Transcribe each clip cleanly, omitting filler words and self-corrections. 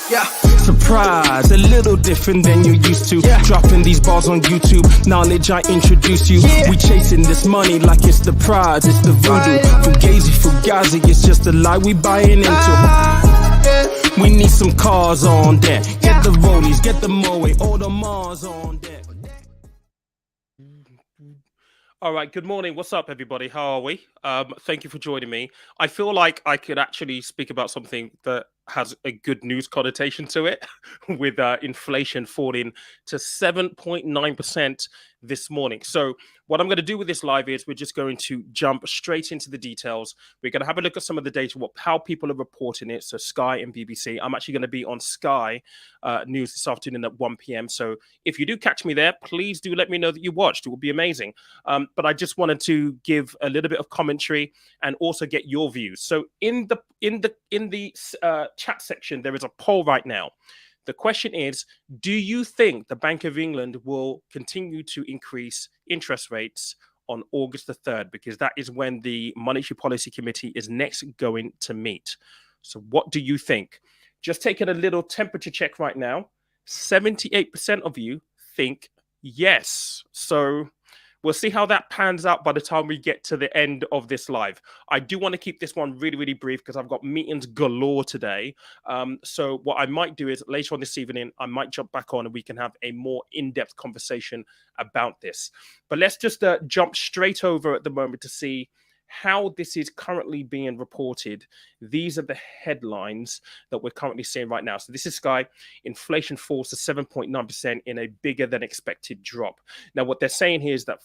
Yeah. Surprise, a little different than you're used to. Yeah. Dropping these bars on YouTube, knowledge I introduce you. Yeah. We chasing this money like it's the prize, it's the voodoo. Fugazi, fugazi, it's just a lie we buying into. We need some cars on deck. Get the rollies, get the moe, all the Mars on deck. All right, good morning. What's up, everybody? How are we? Thank you for joining me. I feel like I could actually speak about something that has a good news connotation to it, with inflation falling to 7.9% this morning. So what I'm going to do with this live is we're just going to jump straight into the details. We're going to have a look at some of the data, how people are reporting it. So Sky and BBC. I'm actually going to be on Sky News this afternoon at 1 p.m. So if you do catch me there, please do let me know that you watched. It would be amazing. But I just wanted to give a little bit of commentary and also get your views. So in the chat section, there is a poll right now. The question is, do you think the Bank of England will continue to increase interest rates on August the 3rd? Because that is when the Monetary Policy Committee is next going to meet. So what do you think? Just taking a little temperature check right now. 78% of you think yes. So we'll see how that pans out by the time we get to the end of this live. I do want to keep this one really, really brief because I've got meetings galore today. So what I might do is later on this evening, I might jump back on and we can have a more in-depth conversation about this. But let's just jump straight over at the moment to see how this is currently being reported. These are the headlines that we're currently seeing right now. So this is Sky. Inflation falls to 7.9% in a bigger than expected drop. Now, what they're saying here is that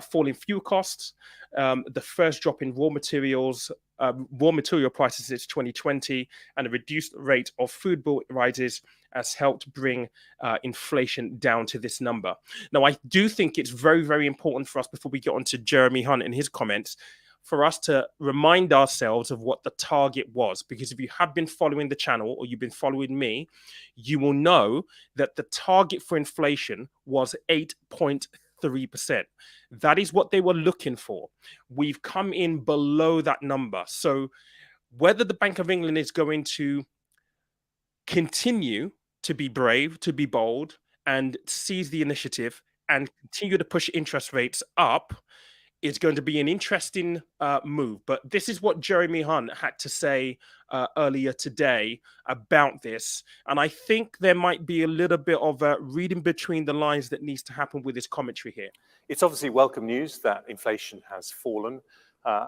falling fuel costs, the first drop in raw material prices since 2020, and a reduced rate of food bill rises has helped bring inflation down to this number. Now, I do think it's very, very important for us, before we get on to Jeremy Hunt and his comments, for us to remind ourselves of what the target was. Because if you have been following the channel or you've been following me, you will know that the target for inflation was 8.3%. That is what they were looking for. We've come in below that number. So whether the Bank of England is going to continue to be brave, to be bold, and seize the initiative and continue to push interest rates up is going to be an interesting move. But this is what Jeremy Hunt had to say earlier today about this. And I think there might be a little bit of reading between the lines that needs to happen with his commentary here. It's obviously welcome news that inflation has fallen.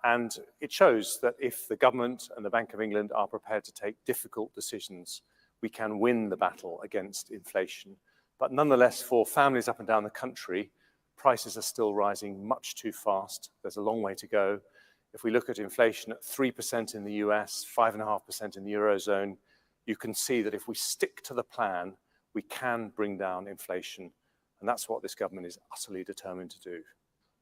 And it shows that if the government and the Bank of England are prepared to take difficult decisions, we can win the battle against inflation. But nonetheless, for families up and down the country, prices are still rising much too fast. There's a long way to go. If we look at inflation at 3% in the US, 5.5% in the Eurozone, you can see that if we stick to the plan, we can bring down inflation. And that's what this government is utterly determined to do.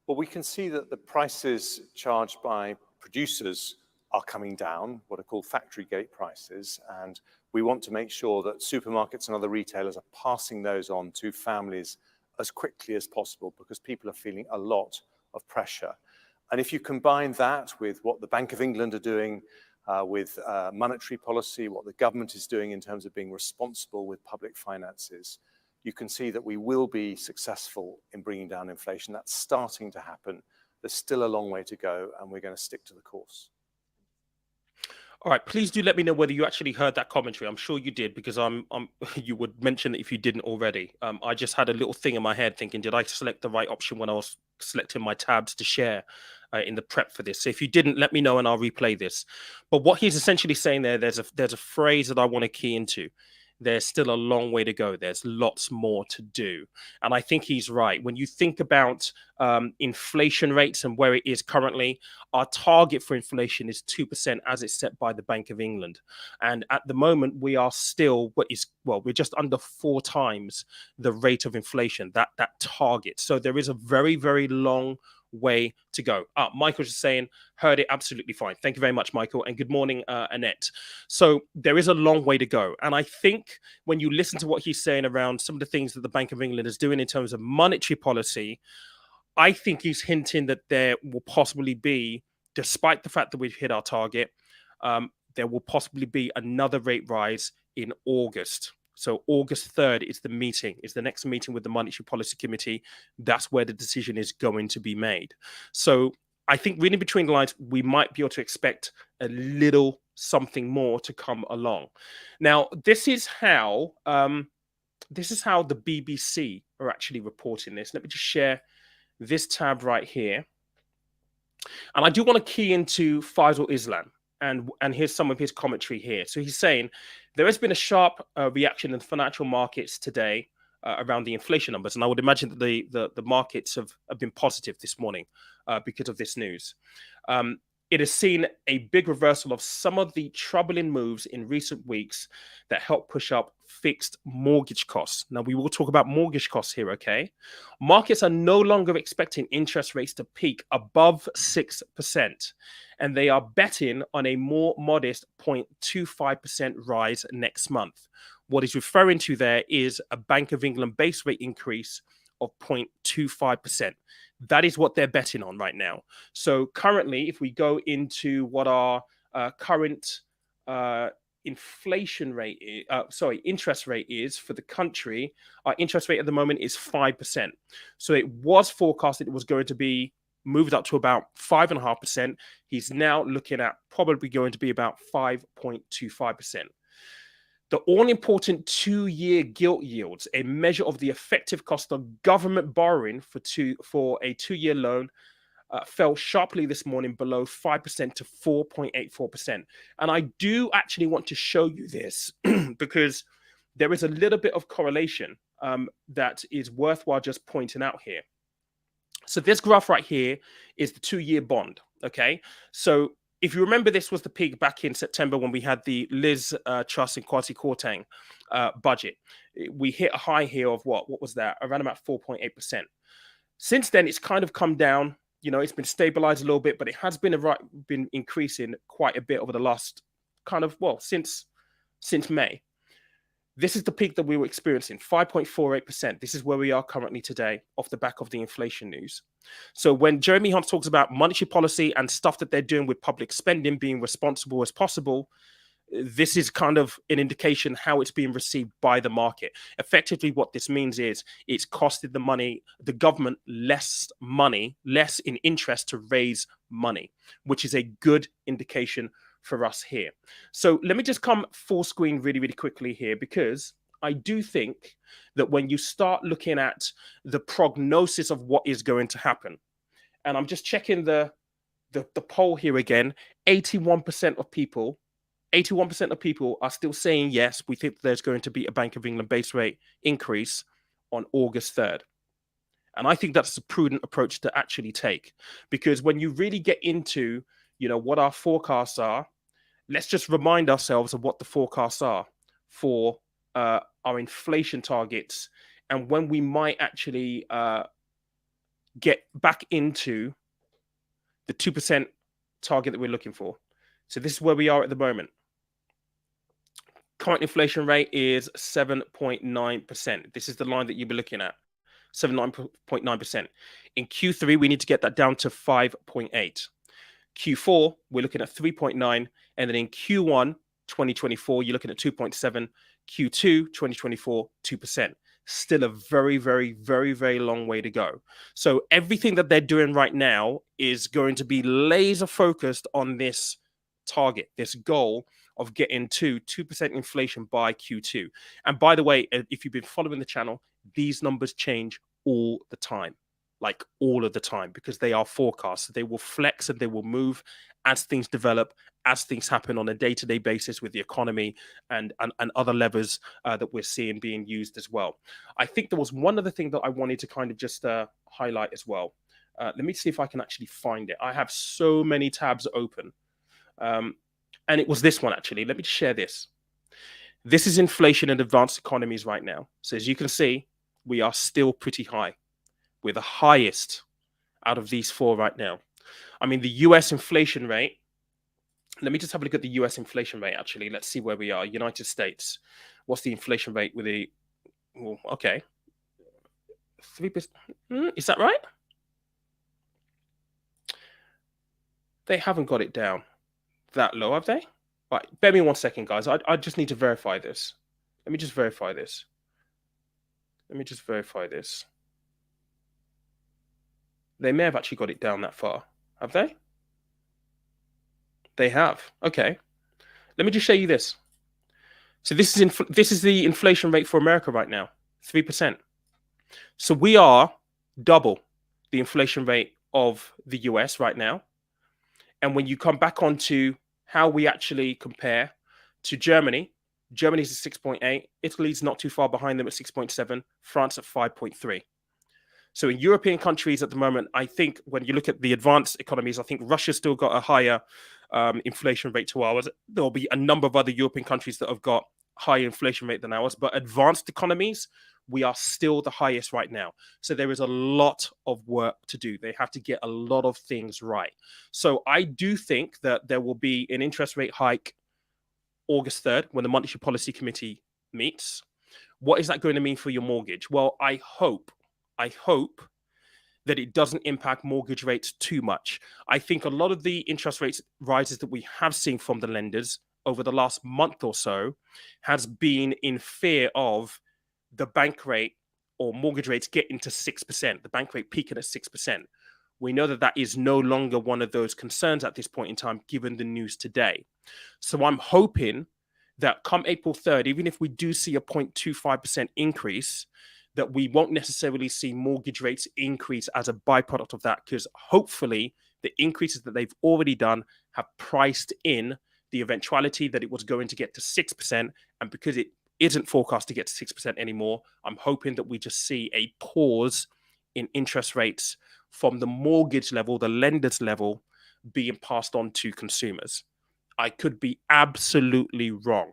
Well, we can see that the prices charged by producers are coming down, what are called factory gate prices. And we want to make sure that supermarkets and other retailers are passing those on to families as quickly as possible, because people are feeling a lot of pressure. And if you combine that with what the Bank of England are doing with monetary policy, what the government is doing in terms of being responsible with public finances, you can see that we will be successful in bringing down inflation. That's starting to happen. There's still a long way to go, and we're going to stick to the course. All right, please do let me know whether you actually heard that commentary. I'm sure you did, because you would mention it if you didn't already. I just had a little thing in my head thinking, did I select the right option when I was selecting my tabs to share in the prep for this? So if you didn't, let me know and I'll replay this. But what he's essentially saying there's a phrase that I want to key into. There's still a long way to go. There's lots more to do. And I think he's right. When you think about inflation rates and where it is currently, our target for inflation is 2% as it's set by the Bank of England. And at the moment, we are still, we're just under 4 times the rate of inflation, that target. So there is a very, very long way to go. Michael's just saying, heard it absolutely fine. Thank you very much, Michael. And good morning, Annette. So there is a long way to go. And I think when you listen to what he's saying around some of the things that the Bank of England is doing in terms of monetary policy, I think he's hinting that there will possibly be, despite the fact that we've hit our target, there will possibly be another rate rise in August. So August 3rd is the meeting, is the next meeting with the Monetary Policy Committee. That's where the decision is going to be made. So I think reading between the lines, we might be able to expect a little something more to come along. Now, this is how the BBC are actually reporting this. Let me just share this tab right here. And I do want to key into Faisal Islam. And here's some of his commentary here. So he's saying there has been a sharp reaction in the financial markets today around the inflation numbers. And I would imagine that the markets have been positive this morning because of this news. It has seen a big reversal of some of the troubling moves in recent weeks that help push up fixed mortgage costs. Now, we will talk about mortgage costs here, okay? Markets are no longer expecting interest rates to peak above 6%, and they are betting on a more modest 0.25% rise next month. What he's referring to there is a Bank of England base rate increase of 0.25%. That is what they're betting on right now. So currently, if we go into what our current interest rate is for the country, our interest rate at the moment is 5%. So it was forecasted it was going to be moved up to about 5.5%. He's now looking at probably going to be about 5.25%. The all-important 2-year gilt yields, a measure of the effective cost of government borrowing for a 2-year loan, fell sharply this morning below 5% to 4.84%. And I do actually want to show you this because there is a little bit of correlation that is worthwhile just pointing out here. So this graph right here is the 2-year bond, okay? So if you remember, this was the peak back in September when we had the Liz Truss and Kwasi Kwarteng budget. We hit a high here of what was that? Around about 4.8%. Since then, it's kind of come down. You know, it's been stabilized a little bit, but it has been increasing quite a bit over the last since May. This is the peak that we were experiencing, 5.48%. This is where we are currently today off the back of the inflation news. So when Jeremy Hunt talks about monetary policy and stuff that they're doing with public spending, being responsible as possible, this is kind of an indication how it's being received by the market. Effectively, what this means is it's costed the government less in interest to raise money, which is a good indication for us here. So let me just come full screen really, really quickly here, because I do think that when you start looking at the prognosis of what is going to happen, and I'm just checking the poll here again, 81% of people are still saying yes, we think there's going to be a Bank of England base rate increase on August 3rd. And I think that's a prudent approach to actually take, because when you really get into, what our forecasts are, let's just remind ourselves of what the forecasts are for our inflation targets and when we might actually get back into the 2% target that we're looking for. So this is where we are at the moment. Current inflation rate is 7.9%. This is the line that you'll be looking at, 7.9%. In Q3, we need to get that down to 5.8. Q4, we're looking at 3.9. And then in Q1 2024, you're looking at 2.7. Q2 2024, 2%. Still a very, very, very, very long way to go. So everything that they're doing right now is going to be laser focused on this target, this goal of getting to 2% inflation by Q2. And by the way, if you've been following the channel, these numbers change all the time. Like all of the time, because they are forecasts. They will flex and they will move as things develop, as things happen on a day-to-day basis with the economy and other levers that we're seeing being used as well. I think there was one other thing that I wanted to kind of just highlight as well. Let me see if I can actually find it. I have so many tabs open. And it was this one, actually. Let me share this. This is inflation in advanced economies right now. So as you can see, we are still pretty high. We're the highest out of these four right now. I mean, the US inflation rate, let me just have a look at the US inflation rate, actually. Let's see where we are. United States. What's the inflation rate with the, well, okay. 3%. Is that right? They haven't got it down that low, have they? Right, bear me 1 second, guys. I just need to verify this. Let me just verify this. They may have actually got it down that far. Have they? They have. Okay. Let me just show you this. So this is the inflation rate for America right now, 3%. So we are double the inflation rate of the US right now. And when you come back onto how we actually compare to Germany, Germany's at 6.8, Italy's not too far behind them at 6.7, France at 5.3. So in European countries at the moment, I think when you look at the advanced economies, I think Russia's still got a higher inflation rate to ours. There'll be a number of other European countries that have got higher inflation rate than ours, but advanced economies, we are still the highest right now. So there is a lot of work to do. They have to get a lot of things right. So I do think that there will be an interest rate hike August 3rd when the Monetary Policy Committee meets. What is that going to mean for your mortgage? Well, I hope that it doesn't impact mortgage rates too much. I think a lot of the interest rates rises that we have seen from the lenders over the last month or so has been in fear of the bank rate or mortgage rates getting to 6%, the bank rate peaking at 6%. We know that that is no longer one of those concerns at this point in time, given the news today. So I'm hoping that come April 3rd, even if we do see a 0.25% increase, that we won't necessarily see mortgage rates increase as a byproduct of that, because hopefully the increases that they've already done have priced in the eventuality that it was going to get to 6%. And because it isn't forecast to get to 6% anymore, I'm hoping that we just see a pause in interest rates from the mortgage level, the lender's level, being passed on to consumers. I could be absolutely wrong,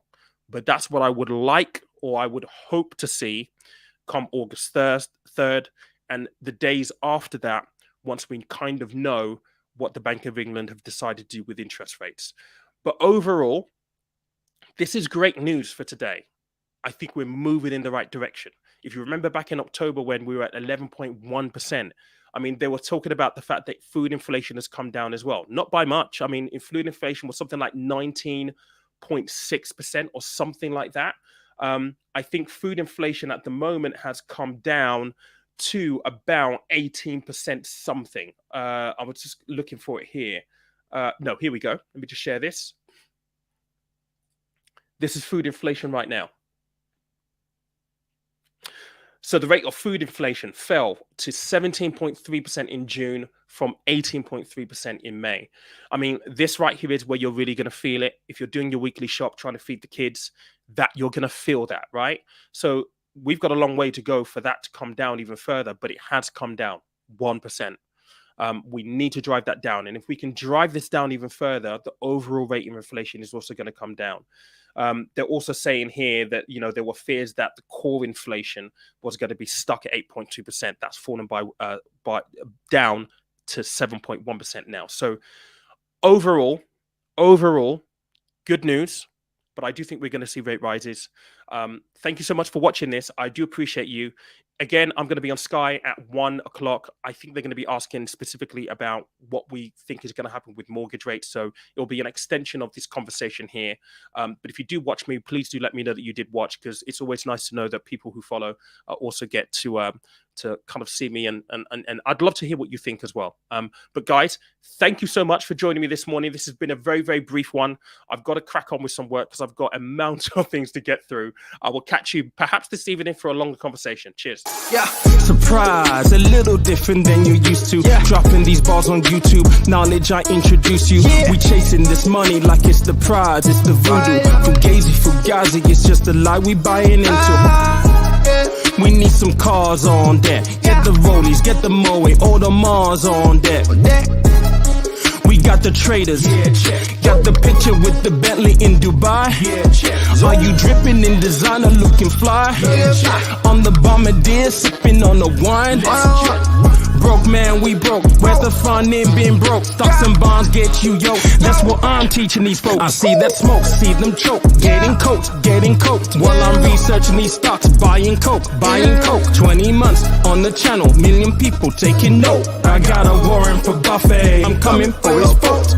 but that's what I would like, or I would hope to see come August 3rd, and the days after that, once we kind of know what the Bank of England have decided to do with interest rates. But overall, this is great news for today. I think we're moving in the right direction. If you remember back in October when we were at 11.1%, I mean, they were talking about the fact that food inflation has come down as well. Not by much. I mean, food inflation was something like 19.6% or something like that. I think food inflation at the moment has come down to about 18% something. I was just looking for it here. No, here we go. Let me just share this. This is food inflation right now. So the rate of food inflation fell to 17.3% in June from 18.3% in May. I mean, this right here is where you're really going to feel it. If you're doing your weekly shop, trying to feed the kids, that you're going to feel that, right? So we've got a long way to go for that to come down even further, but it has come down 1%. We need to drive that down. And if we can drive this down even further, the overall rate of inflation is also going to come down. They're also saying here that, you know, there were fears that the core inflation was going to be stuck at 8.2%. That's fallen by down to 7.1% now. So overall, good news. But I do think we're going to see rate rises. Thank you so much for watching this. I do appreciate you. Again, I'm going to be on Sky at 1 o'clock. I think they're going to be asking specifically about what we think is going to happen with mortgage rates. So it'll be an extension of this conversation here. But if you do watch me, please do let me know that you did watch, because it's always nice to know that people who follow also get to kind of see me. And I'd love to hear what you think as well. But guys, thank you so much for joining me this morning. This has been a very, very brief one. I've got to crack on with some work because I've got a amount of things to get through. I will catch you perhaps this evening for a longer conversation. Cheers. Yeah, surprise, a little different than you used to. Yeah. Dropping these bars on YouTube, knowledge I introduce you. Yeah. We chasing this money like it's the prize, it's the voodoo. Fugazi, it's just a lie we buying into. We need some cars on deck. Get the rollies, get the Moe, all the Mars on deck. We got the traders, got the picture with the Bentley in Dubai. Are you dripping in designer, looking fly? On the bombardier, sipping on the wine. Broke man, we broke. Where's the fun in being broke? Stocks and bonds get you yo. That's what I'm teaching these folks. I see that smoke, see them choke. Getting coke. While I'm researching these stocks, buying coke. 20 months on the channel, million people taking note. I got a warrant for Buffet. I'm coming for his vote.